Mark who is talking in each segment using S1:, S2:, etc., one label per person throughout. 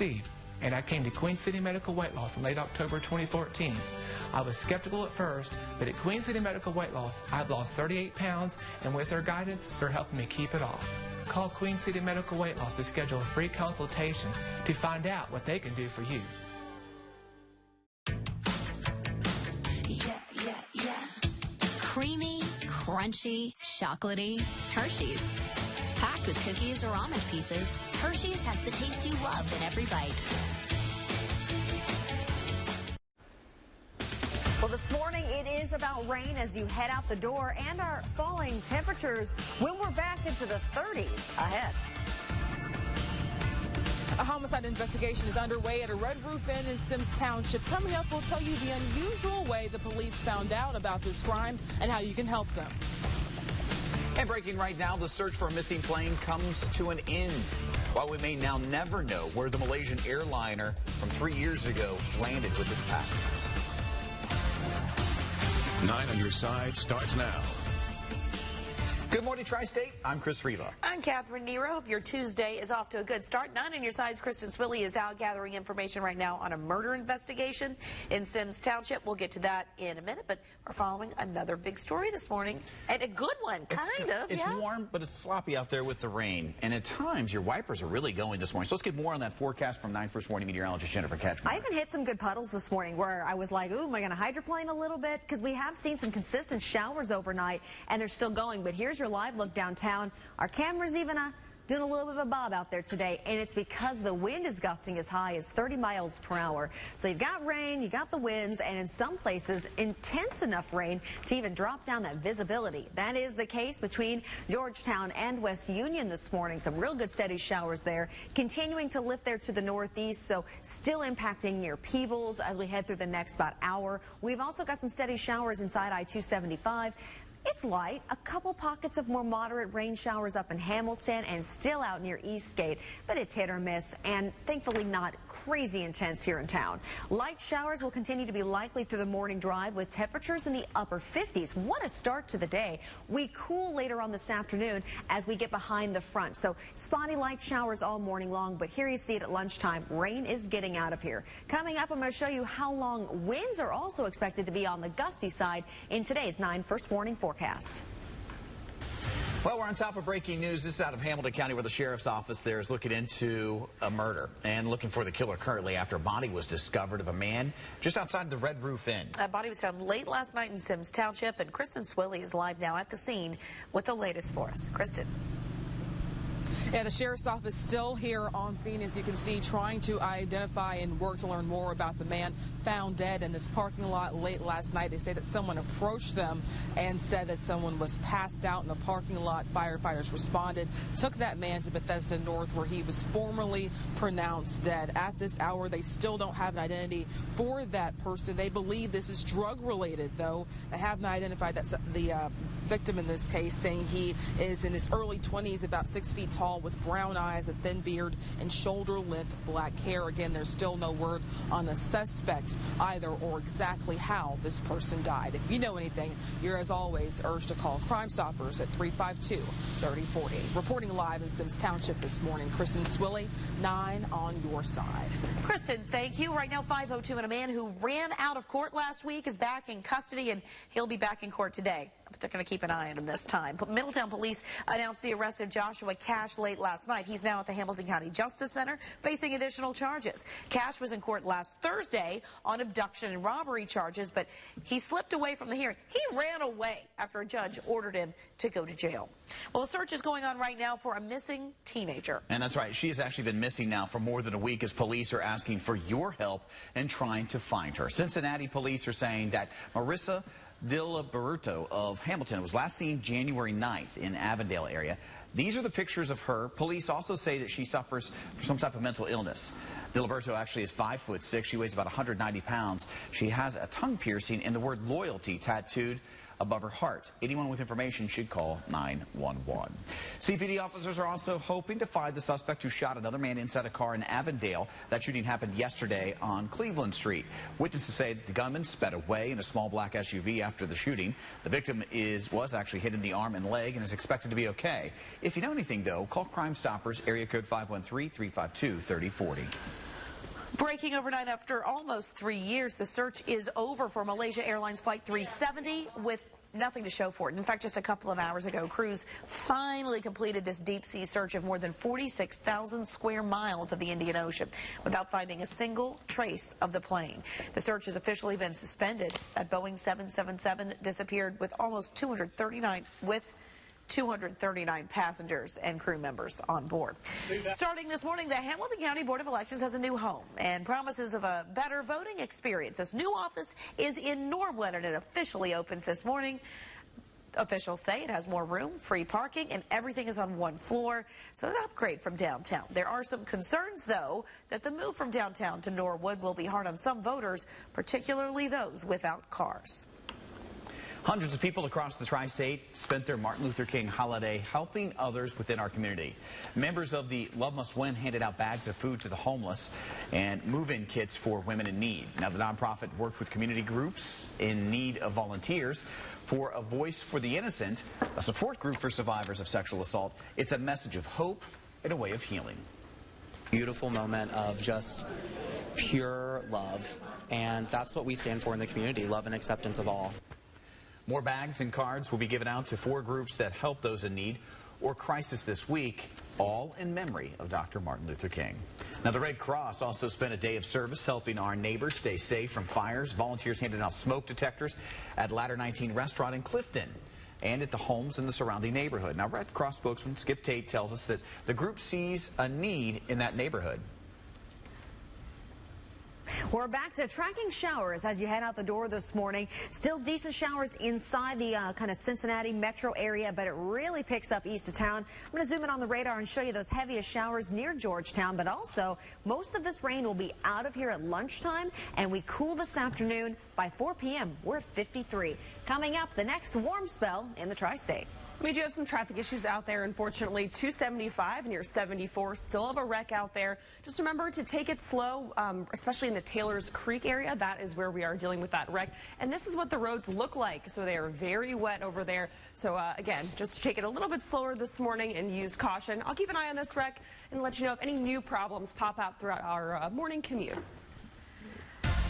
S1: Steve, and I came to Queen City Medical Weight Loss in late October 2014. I was skeptical at first, but at Queen City Medical Weight Loss, I've lost 38 pounds, and with their guidance, they're helping me keep it off. Call Queen City Medical Weight Loss to schedule a free consultation to find out what they can do for you.
S2: Yeah. Creamy, crunchy, chocolatey, Hershey's. Packed with cookies or almond pieces, Hershey's has the taste you love in every bite.
S3: Well, this morning it is about rain as you head out the door and our falling temperatures when we're back into the 30s ahead.
S4: A homicide investigation is underway at a Red Roof Inn in Sims Township. Coming up, we'll tell you the unusual way the police found out about this crime and how you can help them.
S5: And breaking right now, the search for a missing plane comes to an end. While we may now never know where the Malaysian airliner from 3 years ago landed with its passengers.
S6: 9 on your side starts now.
S5: Good morning, Tri-State. I'm Chris Riva.
S7: I'm Catherine Nero. Hope your Tuesday is off to a good start. 9 on your sides. Kristen Swilley is out gathering information right now on a murder investigation in Sims Township. We'll get to that in a minute, but we're following another big story this morning, and a good one,
S5: It's warm, but it's sloppy out there with the rain, and at times your wipers are really going this morning. So let's get more on that forecast from 9 First Warning meteorologist Jennifer Ketchman.
S3: I even hit some good puddles this morning where I was like, ooh, am I going to hydroplane a little bit? Because we have seen some consistent showers overnight, and they're still going. But here's your live look downtown. Our cameras even doing a little bit of a bob out there today, and it's because the wind is gusting as high as 30 miles per hour. So you've got rain, you got the winds, and in some places intense enough rain to even drop down that visibility. That is the case between Georgetown and West Union this morning. Some real good steady showers there, continuing to lift there to the northeast, so still impacting near Peebles as we head through the next about hour. We've also got some steady showers inside I-275. It's light, a couple pockets of more moderate rain showers up in Hamilton and still out near Eastgate, but it's hit or miss and thankfully not crazy intense here in town. Light showers will continue to be likely through the morning drive with temperatures in the upper 50s. What a start to the day. We cool later on this afternoon as we get behind the front. So spotty light showers all morning long, but here you see it at lunchtime. Rain is getting out of here. Coming up, I'm going to show you how long winds are also expected to be on the gusty side in today's 9 First Warning forecast.
S5: Well, we're on top of breaking news. This is out of Hamilton County, where the sheriff's office there is looking into a murder and looking for the killer currently after a body was discovered of a man just outside the Red Roof Inn.
S7: A body was found late last night in Sims Township, and Kristen Swilley is live now at the scene with the latest for us. Kristen.
S4: Yeah, the sheriff's office still here on scene, as you can see, trying to identify and work to learn more about the man found dead in this parking lot late last night. They say that someone approached them and said that someone was passed out in the parking lot. Firefighters responded, took that man to Bethesda North, where he was formerly pronounced dead. At this hour, they still don't have an identity for that person. They believe this is drug-related, though. They have not identified that the victim in this case, saying he is in his early 20s, about 6 feet tall, with brown eyes, a thin beard, and shoulder-length black hair. Again, there's still no word on the suspect either, or exactly how this person died. If you know anything, you're, as always, urged to call Crime Stoppers at 352-3040. Reporting live in Sims Township this morning, Kristen Swilley, 9 on your side.
S7: Kristen, thank you. Right now, 5:02, and a man who ran out of court last week is back in custody, and he'll be back in court today. But they're going to keep an eye on him this time. Middletown police announced the arrest of Joshua Cash late last night. He's now at the Hamilton County Justice Center facing additional charges. Cash was in court last Thursday on abduction and robbery charges, but he slipped away from the hearing. He ran away after a judge ordered him to go to jail. Well, a search is going on right now for a missing teenager.
S5: And that's right. She has actually been missing now for more than a week, as police are asking for your help in trying to find her. Cincinnati police are saying that Marissa Diliberto of Hamilton was last seen January 9th in Avondale area. These are the pictures of her. Police also say that she suffers from some type of mental illness. Diliberto actually is 5'6". She weighs about 190 pounds. She has a tongue piercing and the word loyalty tattooed above her heart. Anyone with information should call 911. CPD officers are also hoping to find the suspect who shot another man inside a car in Avondale. That shooting happened yesterday on Cleveland Street. Witnesses say that the gunman sped away in a small black SUV after the shooting. The victim was actually hit in the arm and leg and is expected to be okay. If you know anything, though, call Crime Stoppers, area code 513-352-3040.
S7: Breaking overnight after almost 3 years, the search is over for Malaysia Airlines Flight 370 with nothing to show for it. In fact, just a couple of hours ago, crews finally completed this deep-sea search of more than 46,000 square miles of the Indian Ocean without finding a single trace of the plane. The search has officially been suspended. That Boeing 777 disappeared with almost 239 passengers and crew members on board. Starting this morning, the Hamilton County Board of Elections has a new home and promises of a better voting experience. This new office is in Norwood, and it officially opens this morning. Officials say it has more room, free parking, and everything is on one floor, so an upgrade from downtown. There are some concerns, though, that the move from downtown to Norwood will be hard on some voters, particularly those without cars.
S5: Hundreds of people across the tri-state spent their Martin Luther King holiday helping others within our community. Members of the Love Must Win handed out bags of food to the homeless and move-in kits for women in need. Now, the nonprofit worked with community groups in need of volunteers for A Voice for the Innocent, a support group for survivors of sexual assault. It's a message of hope and a way of healing.
S8: Beautiful moment of just pure love, and that's what we stand for in the community, love and acceptance of all.
S5: More bags and cards will be given out to 4 groups that help those in need or crisis this week, all in memory of Dr. Martin Luther King. Now, the Red Cross also spent a day of service helping our neighbors stay safe from fires. Volunteers handed out smoke detectors at Ladder 19 Restaurant in Clifton and at the homes in the surrounding neighborhood. Now, Red Cross spokesman Skip Tate tells us that the group sees a need in that neighborhood.
S3: We're back to tracking showers as you head out the door this morning. Still decent showers inside the kind of Cincinnati metro area, but it really picks up east of town. I'm going to zoom in on the radar and show you those heaviest showers near Georgetown, but also most of this rain will be out of here at lunchtime, and we cool this afternoon. By 4 p.m., we're at 53. Coming up, the next warm spell in the tri-state.
S9: We do have some traffic issues out there. Unfortunately, 275 near 74. Still have a wreck out there. Just remember to take it slow, especially in the Taylors Creek area. That is where we are dealing with that wreck. And this is what the roads look like. So they are very wet over there. So again, just take it a little bit slower this morning and use caution. I'll keep an eye on this wreck and let you know if any new problems pop out throughout our morning commute.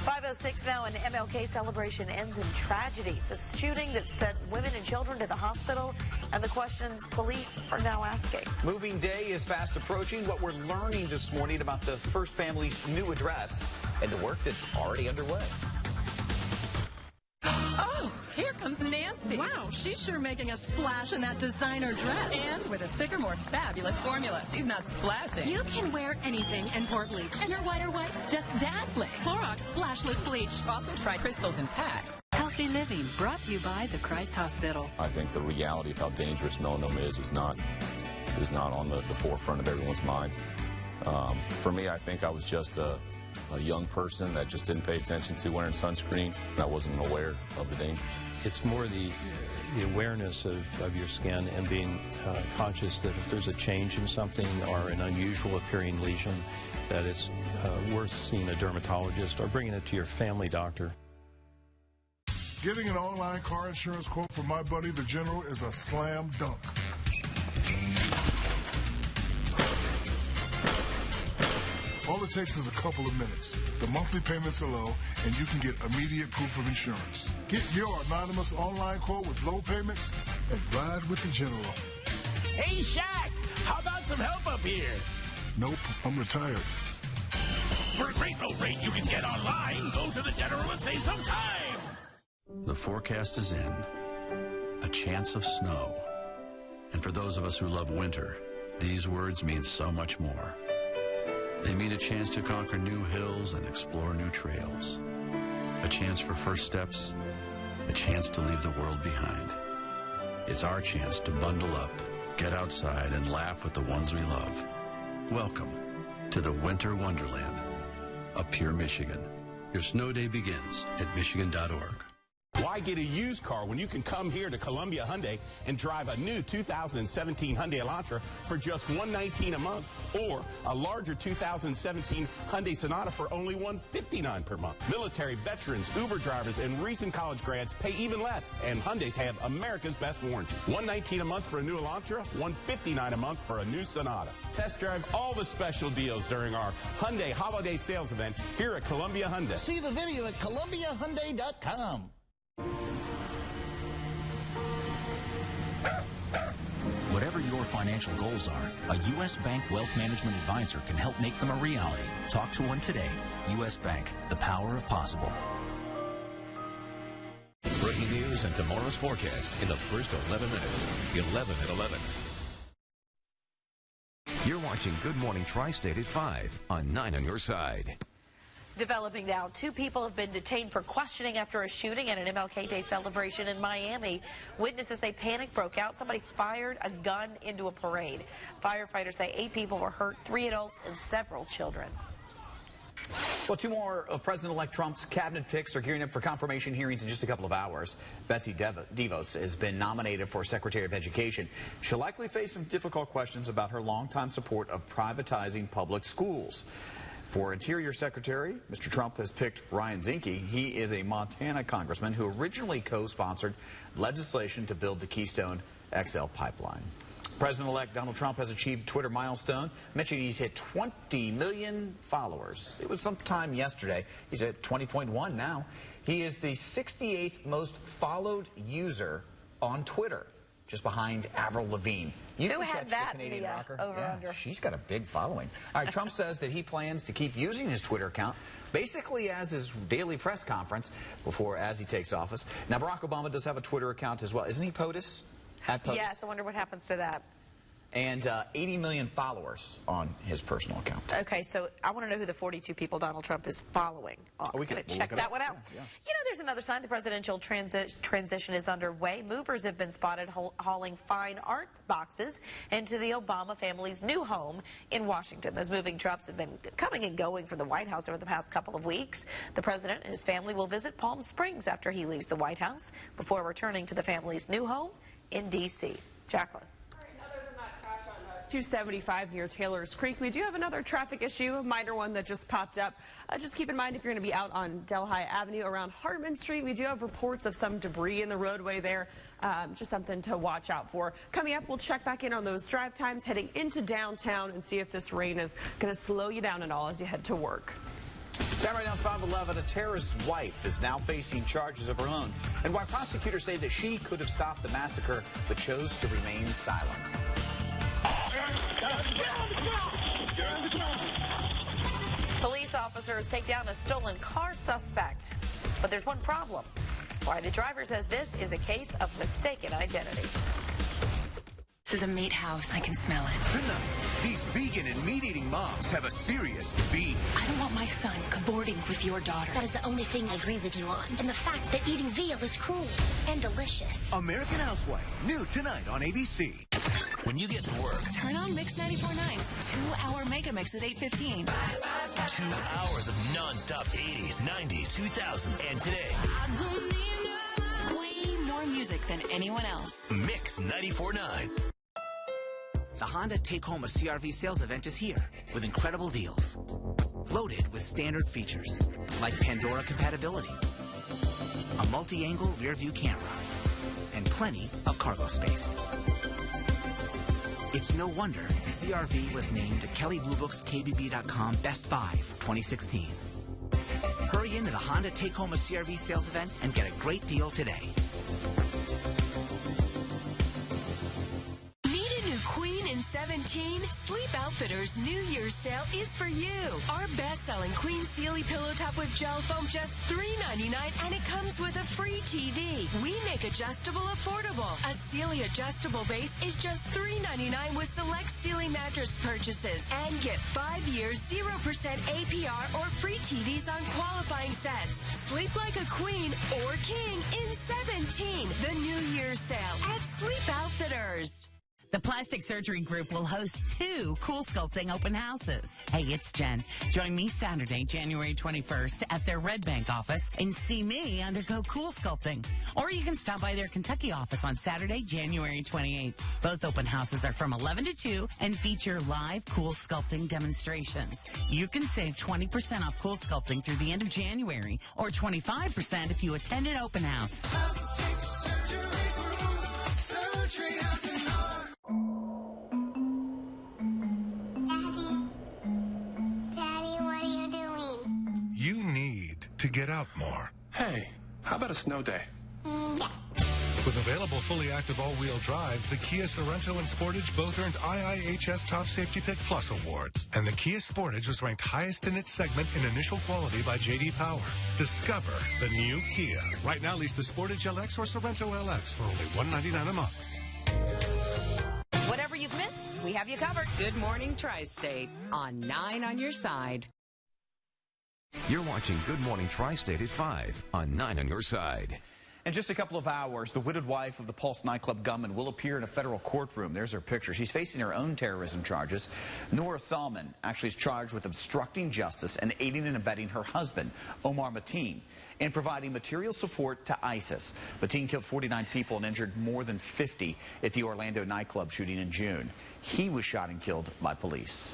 S7: 5:06 now, an MLK celebration ends in tragedy. The shooting that sent women and children to the hospital, and the questions police are now asking.
S5: Moving day is fast approaching. What we're learning this morning about the first family's new address and the work that's already underway.
S10: Oh, here comes Nancy.
S11: Wow, she's sure making a splash in that designer dress.
S10: And with a thicker, more fabulous formula. She's not splashing.
S11: You can wear anything and pour bleach.
S10: And her whiter white's just dazzling.
S11: Clorox Splashless Bleach.
S10: Also try crystals and packs.
S12: Healthy Living, brought to you by the Christ Hospital.
S6: I think the reality of how dangerous melanoma is not on the forefront of everyone's mind. For me, I think I was just a young person that just didn't pay attention to wearing sunscreen, and I wasn't aware of the danger.
S13: It's more the awareness of your skin and being conscious that if there's a change in something or an unusual appearing lesion, that it's worth seeing a dermatologist or bringing it to your family doctor.
S14: Getting an online car insurance quote from my buddy the General is a slam dunk. All it takes is a couple of minutes. The monthly payments are low, and you can get immediate proof of insurance. Get your anonymous online quote with low payments and ride with the General.
S15: Hey, Shaq, how about some help up here?
S14: Nope, I'm retired.
S15: For a great low rate you can get online, go to the General and save some time.
S16: The forecast is in. A chance of snow. And for those of us who love winter, these words mean so much more. They mean a chance to conquer new hills and explore new trails. A chance for first steps. A chance to leave the world behind. It's our chance to bundle up, get outside, and laugh with the ones we love. Welcome to the Winter Wonderland of Pure Michigan. Your snow day begins at Michigan.org.
S17: Why get a used car when you can come here to Columbia Hyundai and drive a new 2017 Hyundai Elantra for just $119 a month, or a larger 2017 Hyundai Sonata for only $159 per month? Military, veterans, Uber drivers, and recent college grads pay even less, and Hyundais have America's best warranty. $119 a month for a new Elantra, $159 a month for a new Sonata. Test drive all the special deals during our Hyundai Holiday Sales event here at Columbia Hyundai.
S18: See the video at ColumbiaHyundai.com.
S19: Whatever your financial goals are, a U.S. Bank Wealth Management Advisor can help make them a reality. Talk to one today. U.S. Bank, the power of possible.
S20: Breaking news and tomorrow's forecast in the first 11 minutes. 11 at 11. You're watching Good Morning Tri-State at 5 on 9 on your side.
S7: Developing now, 2 people have been detained for questioning after a shooting at an MLK Day celebration in Miami. Witnesses say panic broke out. Somebody fired a gun into a parade. Firefighters say 8 people were hurt, 3 adults and several children.
S5: Well, 2 more of President-elect Trump's cabinet picks are gearing up for confirmation hearings in just a couple of hours. Betsy DeVos has been nominated for Secretary of Education. She'll likely face some difficult questions about her longtime support of privatizing public schools. For Interior Secretary, Mr. Trump has picked Ryan Zinke. He is a Montana congressman who originally co-sponsored legislation to build the Keystone XL pipeline. President-elect Donald Trump has achieved Twitter milestone, mentioning he's hit 20 million followers. It was sometime yesterday. He's at 20.1 now. He is the 68th most followed user on Twitter, just behind Avril Lavigne.
S7: Who had that Canadian rocker? Over-under?
S5: She's got a big following. All right, Trump says that he plans to keep using his Twitter account basically as his daily press conference as he takes office. Now, Barack Obama does have a Twitter account as well. Isn't he POTUS?
S7: Yes, I wonder what happens to that.
S5: And 80 million followers on his personal account.
S7: Okay, so I want to know who the 42 people Donald Trump is following.
S5: We can
S7: check that one out.
S5: Yeah.
S7: You know, there's another sign the presidential transition is underway. Movers have been spotted hauling fine art boxes into the Obama family's new home in Washington. Those moving trucks have been coming and going from the White House over the past couple of weeks. The president and his family will visit Palm Springs after he leaves the White House before returning to the family's new home in D.C. Jacqueline.
S9: 275 near Taylor's Creek. We do have another traffic issue, a minor one that just popped up. Just keep in mind if you're going to be out on Delhi Avenue around Hartman Street, we do have reports of some debris in the roadway there. Just something to watch out for. Coming up, we'll check back in on those drive times heading into downtown and see if this rain is going to slow you down at all as you head to work.
S5: Time right now is 5:11. A terrorist's wife is now facing charges of her own, and why prosecutors say that she could have stopped the massacre but chose to remain silent.
S7: Police officers take down a stolen car suspect. But there's one problem. Why the driver says this is a case of mistaken identity.
S21: This is a meat house. I can smell it.
S22: Tonight, these vegan and meat-eating moms have a serious beef.
S21: I don't want my son cavorting with your daughter.
S23: That is the only thing I agree with you on. And the fact that eating veal is cruel and delicious.
S22: American Housewife, new tonight on ABC.
S20: When you get to work,
S10: Turn on Mix 94.9's 2-hour mega mix at 8:15.
S20: 2 hours of non-stop 80s, 90s, 2000s, and today.
S10: Way more music than anyone else.
S20: Mix 94.9.
S24: The Honda Take Home a CRV sales event is here with incredible deals. Loaded with standard features like Pandora compatibility, a multi-angle rear view camera, and plenty of cargo space. It's no wonder the CRV was named Kelley Blue Book's KBB.com Best Buy for 2016. Hurry into the Honda Take Home a CRV sales event and get a great deal today.
S25: Need a new queen in 17? Sleep Outfitters New Year's sale is for you. Our best-selling Queen Sealy pillow top with gel foam just $3.99, and it comes with a free TV. We make adjustable affordable. A Sealy adjustable base is just $3.99 with select Sealy mattress purchases, and get 5 years 0% APR or free TVs on qualifying sets. Sleep like a queen or king in 17. The New Year's sale at Sleep Outfitters.
S1: The Plastic Surgery Group will host 2 Cool Sculpting open houses. Hey, it's Jen. Join me Saturday, January 21st at their Red Bank office and see me undergo Cool Sculpting. Or you can stop by their Kentucky office on Saturday, January 28th. Both open houses are from 11 to 2 and feature live Cool Sculpting demonstrations. You can save 20% off Cool Sculpting through the end of January, or 25% if you attend an open house.
S2: Plastic Surgery Group, Surgery House and more.
S3: You need to get out more.
S4: Hey, how about a snow day?
S3: With available fully active all-wheel drive, the Kia Sorento and Sportage both earned IIHS Top Safety Pick Plus awards. And the Kia Sportage was ranked highest in its segment in initial quality by J.D. Power. Discover the new Kia. Right now, lease the Sportage LX or Sorento LX for only $199 a month.
S7: Whatever you've missed, we have you covered.
S8: Good morning, Tri-State on 9 on your side.
S22: You're watching Good Morning Tri-State at 5 on 9 on your side.
S5: In just a couple of hours, the widowed wife of the Pulse nightclub gunman will appear in a federal courtroom. There's her picture. She's facing her own terrorism charges. Nora Salman actually is charged with obstructing justice and aiding and abetting her husband, Omar Mateen, in providing material support to ISIS. Mateen killed 49 people and injured more than 50 at the Orlando nightclub shooting in June. He was shot and killed by police.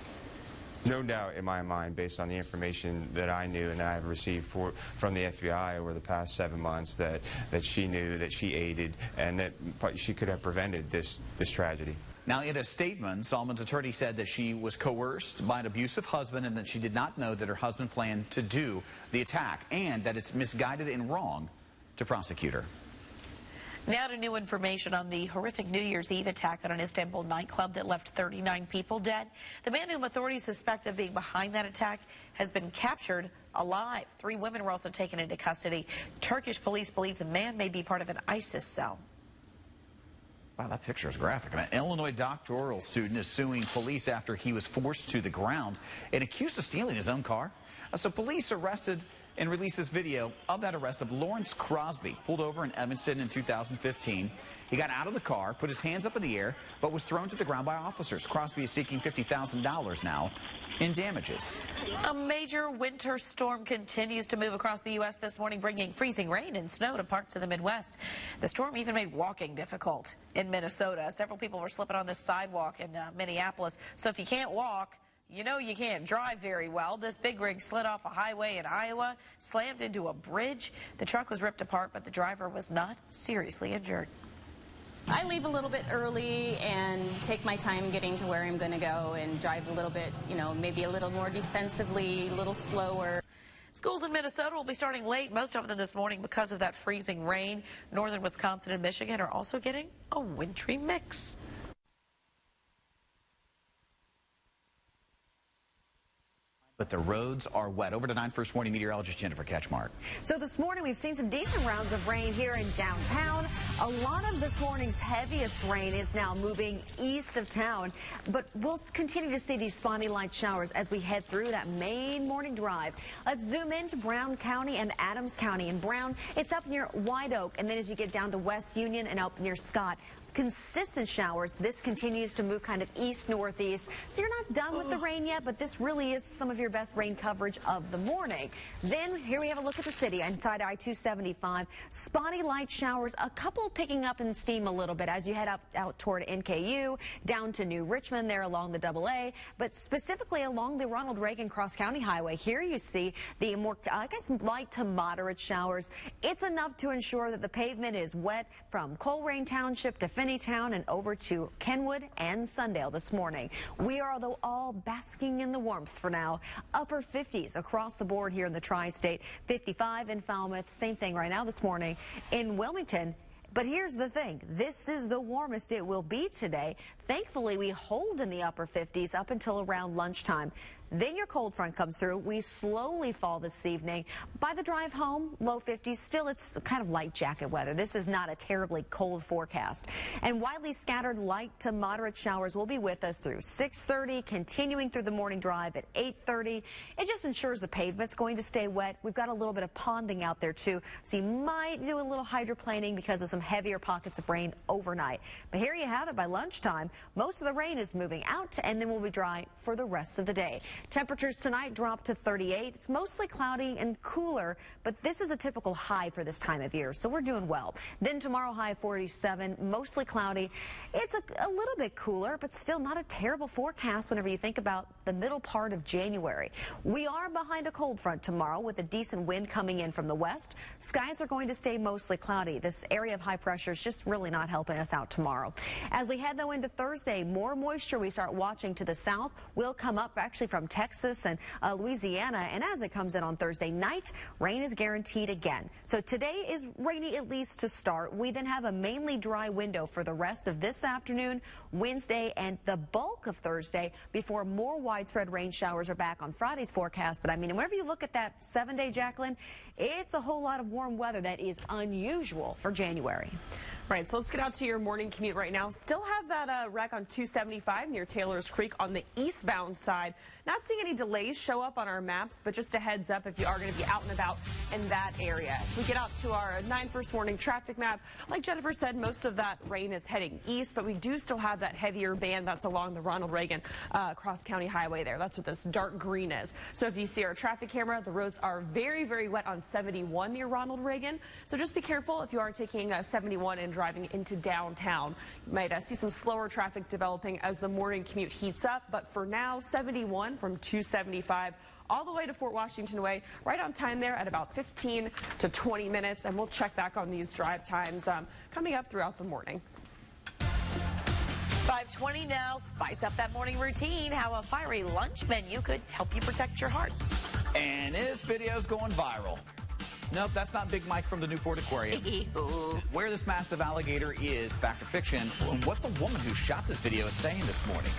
S26: No doubt in my mind, based on the information that I knew and that I've received from the FBI over the past 7 months, that she knew, that she aided, and that she could have prevented this tragedy.
S5: Now, in a statement, Salman's attorney said that she was coerced by an abusive husband and that she did not know that her husband planned to do the attack, and that it's misguided and wrong to prosecute her.
S7: Now to new information on the horrific New Year's Eve attack at an Istanbul nightclub that left 39 people dead. The man whom authorities suspect of being behind that attack has been captured alive. 3 women were also taken into custody. Turkish police believe the man may be part of an ISIS cell.
S5: Wow, that picture is graphic. An Illinois doctoral student is suing police after he was forced to the ground and accused of stealing his own car. So police arrested and released this video of that arrest of Lawrence Crosby, pulled over in Evanston in 2015. He got out of the car, put his hands up in the air, but was thrown to the ground by officers. Crosby is seeking $50,000 now in damages.
S7: A major winter storm continues to move across the U.S. this morning, bringing freezing rain and snow to parts of the Midwest. The storm even made walking difficult in Minnesota. Several people were slipping on this sidewalk in Minneapolis. So if you can't walk, you know you can't drive very well. This big rig slid off a highway in Iowa, slammed into a bridge. The truck was ripped apart, but the driver was not seriously injured.
S27: I leave a little bit early and take my time getting to where I'm going to go and drive a little bit, maybe a little more defensively, a little slower.
S7: Schools in Minnesota will be starting late, most of them this morning because of that freezing rain. Northern Wisconsin and Michigan are also getting a wintry mix.
S5: But the roads are wet. Over to 9 First Morning meteorologist Jennifer Ketchmark.
S28: So this morning we've seen some decent rounds of rain here in downtown. A lot of this morning's heaviest rain is now moving east of town, but we'll continue to see these spotty light showers as we head through that main morning drive. Let's zoom into Brown County and Adams County. In Brown, it's up near White Oak, and then as you get down to West Union and up near Scott, consistent showers. This continues to move kind of east-northeast. So you're not done with the rain yet, but this really is some of your best rain coverage of the morning. Then here we have a look at the city inside I-275. Spotty light showers, a couple picking up in steam a little bit as you head out toward NKU, down to New Richmond there along the AA, but specifically along the Ronald Reagan Cross County Highway. Here you see the more, light to moderate showers. It's enough to ensure that the pavement is wet from Colerain Township to Finneytown and over to Kenwood and Sundale this morning. We are, though, all basking in the warmth for now. Upper 50s across the board here in the tri-state. 55 in Falmouth. Same thing right now this morning in Wilmington. But here's the thing. This is the warmest it will be today. Thankfully, we hold in the upper 50s up until around lunchtime. Then your cold front comes through. We slowly fall this evening. By the drive home, low 50s. Still, it's kind of light jacket weather. This is not a terribly cold forecast. And widely scattered light to moderate showers will be with us through 6:30, continuing through the morning drive at 8:30. It just ensures the pavement's going to stay wet. We've got a little bit of ponding out there, too, so you might do a little hydroplaning because of some heavier pockets of rain overnight. But here you have it. By lunchtime, most of the rain is moving out, and then we'll be dry for the rest of the day. Temperatures tonight drop to 38. It's mostly cloudy and cooler, but this is a typical high for this time of year, so we're doing well. Then tomorrow, high 47, mostly cloudy. It's a little bit cooler, but still not a terrible forecast whenever you think about the middle part of January. We are behind a cold front tomorrow with a decent wind coming in from the west. Skies are going to stay mostly cloudy. This area of high pressure is just really not helping us out tomorrow. As we head, though, into Thursday, more moisture we start watching to the south will come up actually from Texas and Louisiana. And as it comes in on Thursday night, rain is guaranteed again. So today is rainy, at least to start. We then have a mainly dry window for the rest of this afternoon, Wednesday, and the bulk of Thursday before more widespread rain showers are back on Friday's forecast. But I mean, whenever you look at that 7-day, Jacqueline, it's a whole lot of warm weather that is unusual for January.
S9: Right, so let's get out to your morning commute right now. Still have that wreck on 275 near Taylor's Creek on the eastbound side. Not seeing any delays show up on our maps, but just a heads up if you are going to be out and about in that area. As we get out to our 9 first morning traffic map, like Jennifer said, most of that rain is heading east, but we do still have that heavier band that's along the Ronald Reagan cross-county highway there. That's what this dark green is. So if you see our traffic camera, the roads are very, very wet on 71 near Ronald Reagan. So just be careful if you are taking 71 and driving into downtown. You might see some slower traffic developing as the morning commute heats up, but for now, 71 from 275 all the way to Fort Washington Way, right on time there at about 15 to 20 minutes, and we'll check back on these drive times coming up throughout the morning.
S7: 5:20 now. Spice up that morning routine. How a fiery lunch menu could help you protect your heart.
S5: And this video's going viral. Nope, that's not Big Mike from the Newport Aquarium. Where this massive alligator is, fact or fiction, and what the woman who shot this video is saying this morning.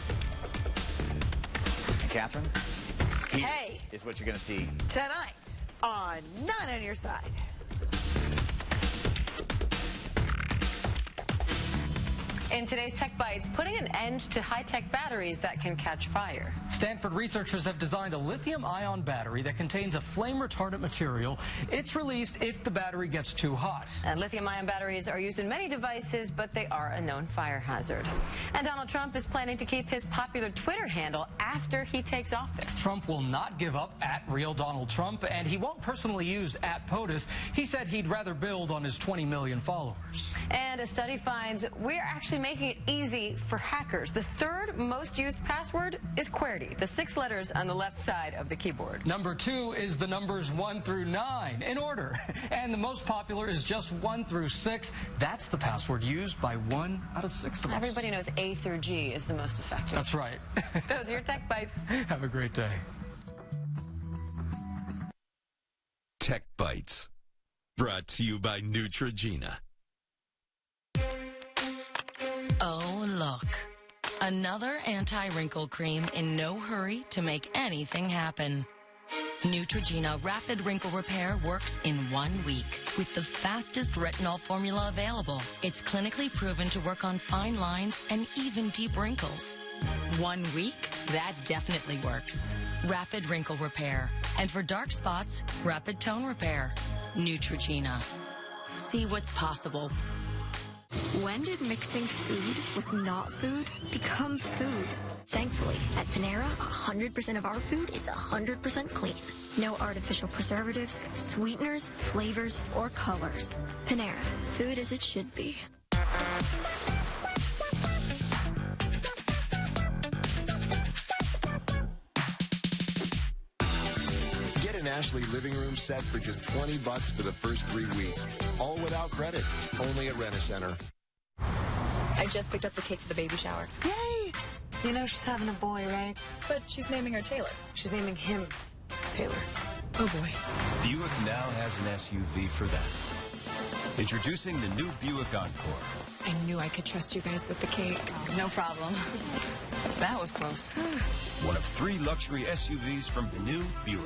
S5: And Catherine,
S7: hey,
S5: is what you're going to see
S7: tonight on 9 on Your Side.
S6: In today's Tech Bites, putting an end to high-tech batteries that can catch fire.
S11: Stanford researchers have designed a lithium-ion battery that contains a flame-retardant material. It's released if the battery gets too hot.
S6: And lithium-ion batteries are used in many devices, but they are a known fire hazard. And Donald Trump is planning to keep his popular Twitter handle after he takes office.
S11: Trump will not give up @RealDonaldTrump, and he won't personally use @POTUS. He said he'd rather build on his 20 million followers.
S6: And a study finds we're actually making it easy for hackers. The third most used password is QWERTY, the 6 letters on the left side of the keyboard.
S11: Number 2 is the numbers 1 through 9 in order. And the most popular is just 1 through 6. That's the password used by 1 out of 6 of us.
S6: Everybody knows A through G is the most effective.
S11: That's right.
S6: Those are your Tech Bites.
S11: Have a great day.
S12: Tech Bites, brought to you by Neutrogena.
S13: Oh, look. Another anti-wrinkle cream in no hurry to make anything happen. Neutrogena Rapid Wrinkle Repair works in 1 week with the fastest retinol formula available. It's clinically proven to work on fine lines and even deep wrinkles. 1 week? That definitely works. Rapid Wrinkle Repair. And for dark spots, Rapid Tone Repair. Neutrogena. See what's possible.
S14: When did mixing food with not food become food? Thankfully, at Panera, 100% of our food is 100% clean. No artificial preservatives, sweeteners, flavors, or colors. Panera, food as it should be.
S15: Get an Ashley living room set for just $20 for the first 3 weeks. All without credit. Only at Rent-A-Center.
S10: I just picked up the cake for the baby shower.
S28: Yay! You know she's having a boy, right?
S10: But she's naming her Taylor.
S28: She's naming him Taylor.
S10: Oh, boy.
S20: Buick now has an SUV for that. Introducing the new Buick Encore.
S10: I knew I could trust you guys with the cake.
S28: No problem. That was close.
S16: One of 3 luxury SUVs from the new Buick.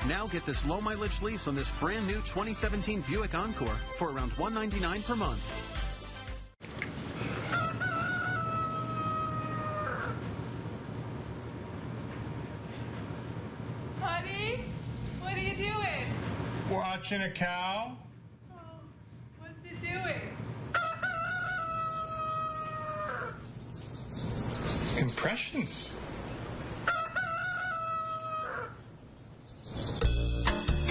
S17: Now get this low mileage lease on this brand new 2017 Buick Encore for around $199 per month.
S2: Honey, what are you doing?
S18: Watching a cow.
S2: Oh, what's it doing?
S18: Impressions.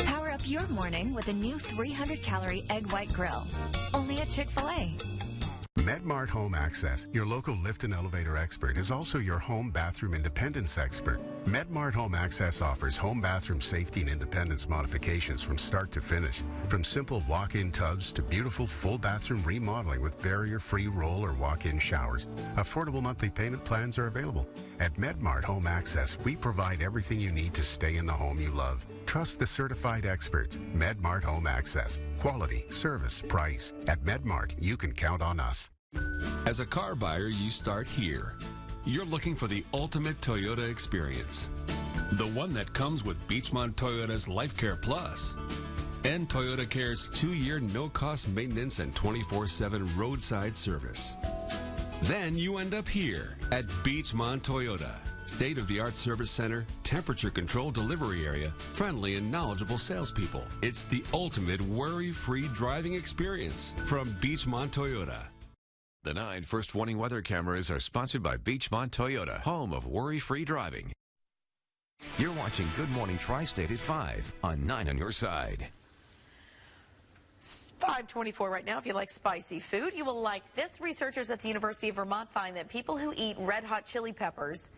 S19: Power up your morning with a new 300-calorie egg white grill. Only at Chick-fil-A.
S21: MedMart Home Access, your local lift and elevator expert, is also your home bathroom independence expert. MedMart Home Access offers home bathroom safety and independence modifications from start to finish. From simple walk-in tubs to beautiful full bathroom remodeling with barrier-free roll or walk-in showers. Affordable monthly payment plans are available. At MedMart Home Access, we provide everything you need to stay in the home you love. Trust the certified experts. MedMart Home Access. Quality, service, price. At MedMart, you can count on us.
S23: As a car buyer, you start here. You're looking for the ultimate Toyota experience. The one that comes with Beachmont Toyota's Life Care Plus. And Toyota Care's 2-year no-cost maintenance and 24/7 roadside service. Then you end up here at Beachmont Toyota. State-of-the-art service center, temperature-controlled delivery area, friendly and knowledgeable salespeople. It's the ultimate worry-free driving experience from Beachmont Toyota.
S22: The 9 first warning weather cameras are sponsored by Beachmont Toyota, home of worry-free driving. You're watching Good Morning Tri-State at 5 on 9 on your side.
S7: It's 5:24 right now. If you like spicy food, you will like this. Researchers at the University of Vermont find that people who eat red hot chili peppers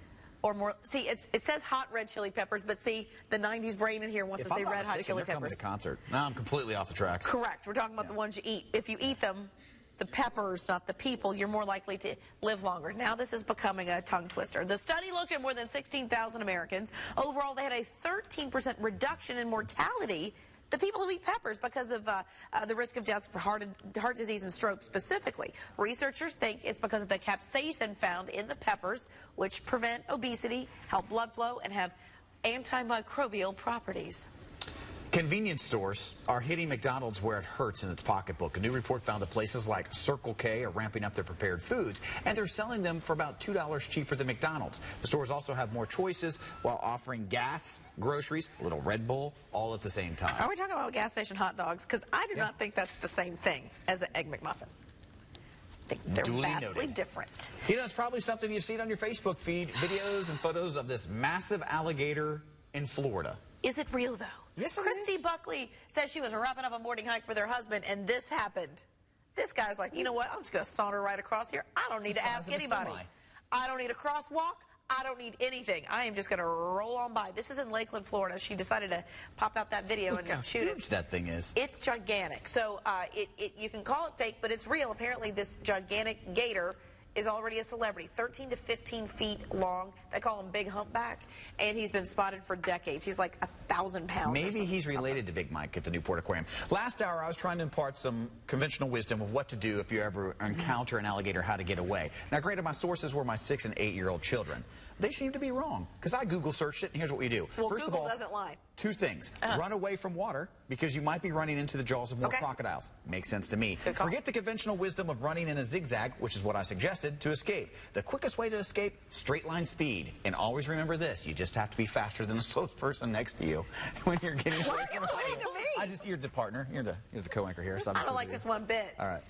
S7: or more, see, it says hot red chili peppers, but see, the 90s brain in here wants to say red hot chili
S5: they're coming
S7: peppers.
S5: to concert. Now I'm completely off the tracks.
S7: Correct. We're talking about the ones you eat. If you eat them, the peppers, not the people, you're more likely to live longer. Now this is becoming a tongue twister. The study looked at more than 16,000 Americans. Overall, they had a 13% reduction in mortality, the people who eat peppers, because of the risk of deaths for heart disease and stroke specifically. Researchers think it's because of the capsaicin found in the peppers, which prevent obesity, help blood flow, and have antimicrobial properties.
S5: Convenience stores are hitting McDonald's where it hurts in its pocketbook. A new report found that places like Circle K are ramping up their prepared foods, and they're selling them for about $2 cheaper than McDonald's. The stores also have more choices while offering gas, groceries, a little Red Bull, all at the same time.
S7: Are we talking about gas station hot dogs? Because I do not think that's the same thing as an Egg McMuffin. I think they're vastly different.
S5: You know, it's probably something you've seen on your Facebook feed, videos and photos of this massive alligator in Florida.
S7: Is it real, though?
S5: Yes, it
S7: Christy Buckley says she was wrapping up a morning hike with her husband, and this happened. This guy's like, you know what? I'm just going to saunter right across here. I don't need to ask anybody. I don't need a crosswalk. I don't need anything. I am just going to roll on by. This is in Lakeland, Florida. She decided to pop out that video and shoot it.
S5: Look how huge that thing is.
S7: It's gigantic. So you can call it fake, but it's real. Apparently, this gigantic gator is already a celebrity, 13 to 15 feet long. They call him Big Humpback, and he's been spotted for decades. He's like 1,000 pounds.
S5: Maybe he's related to Big Mike at the Newport Aquarium. Last hour, I was trying to impart some conventional wisdom of what to do if you ever encounter an alligator, how to get away. Now, granted, my sources were my 6- and 8-year-old children. They seem to be wrong, because I Google searched it, and here's what we do.
S7: Well,
S5: First
S7: Google
S5: of all,
S7: doesn't lie.
S5: 2 things. Run away from water, because you might be running into the jaws of more crocodiles. Makes sense to me. Forget the conventional wisdom of running in a zigzag, which is what I suggested, to escape. The quickest way to escape, straight line speed. And always remember this, you just have to be faster than the slowest person next to you when you're getting away from a
S7: pointing to me?
S5: You're the partner. You're the co-anchor here. So
S7: I don't like this one bit.
S5: All right.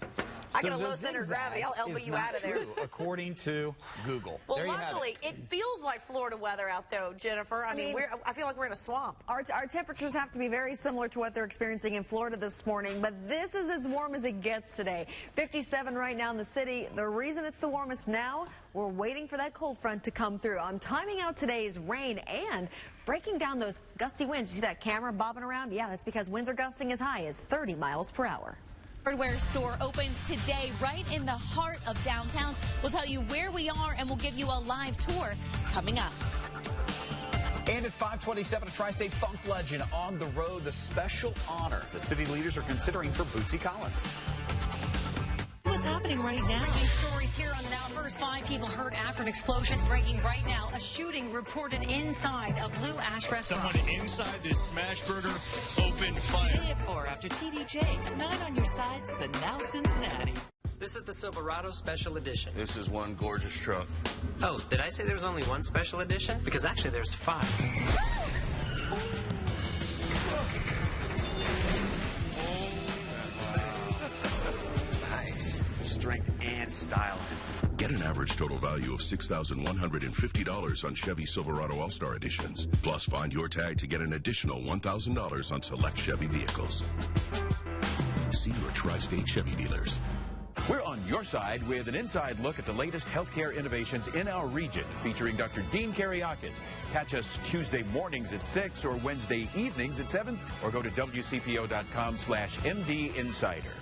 S7: I got a low center of gravity. I'll elbow you out of there.
S5: According to Google.
S7: Well, luckily, it feels like Florida weather out there, Jennifer. I mean, I feel like we're in a swamp.
S28: Our temperatures have to be very similar to what they're experiencing in Florida this morning, but this is as warm as it gets today. 57 right now in the city. The reason it's the warmest now, we're waiting for that cold front to come through. I'm timing out today's rain and breaking down those gusty winds. You see that camera bobbing around? Yeah, that's because winds are gusting as high as 30 miles per hour.
S24: Hardware store opens today right in the heart of downtown. We'll tell you where we are and we'll give you a live tour coming up.
S5: And at 527, a Tri-State Funk legend on the road, the special honor that city leaders are considering for Bootsy Collins.
S7: What's
S1: happening right now?
S24: Breaking stories here on the Now. First, 5 people hurt after an explosion. Breaking right now, a shooting reported inside a Blue Ash restaurant.
S20: Someone inside this smash burger opened fire.
S1: Today at 4 after TD Jakes. 9 on your sides, the Now Cincinnati.
S3: This is the Silverado Special Edition.
S4: This is one gorgeous truck.
S3: Oh, did I say there was only one Special Edition? Because actually there's 5.
S4: Nice. Strength and style.
S8: Get an average total value of $6,150 on Chevy Silverado All-Star Editions. Plus, find your tag to get an additional $1,000 on select Chevy vehicles. See your tri-state Chevy dealers.
S9: We're on your side with an inside look at the latest healthcare innovations in our region, featuring Dr. Dean Kariakis. Catch us Tuesday mornings at 6 or Wednesday evenings at 7, or go to WCPO.com/MD Insider.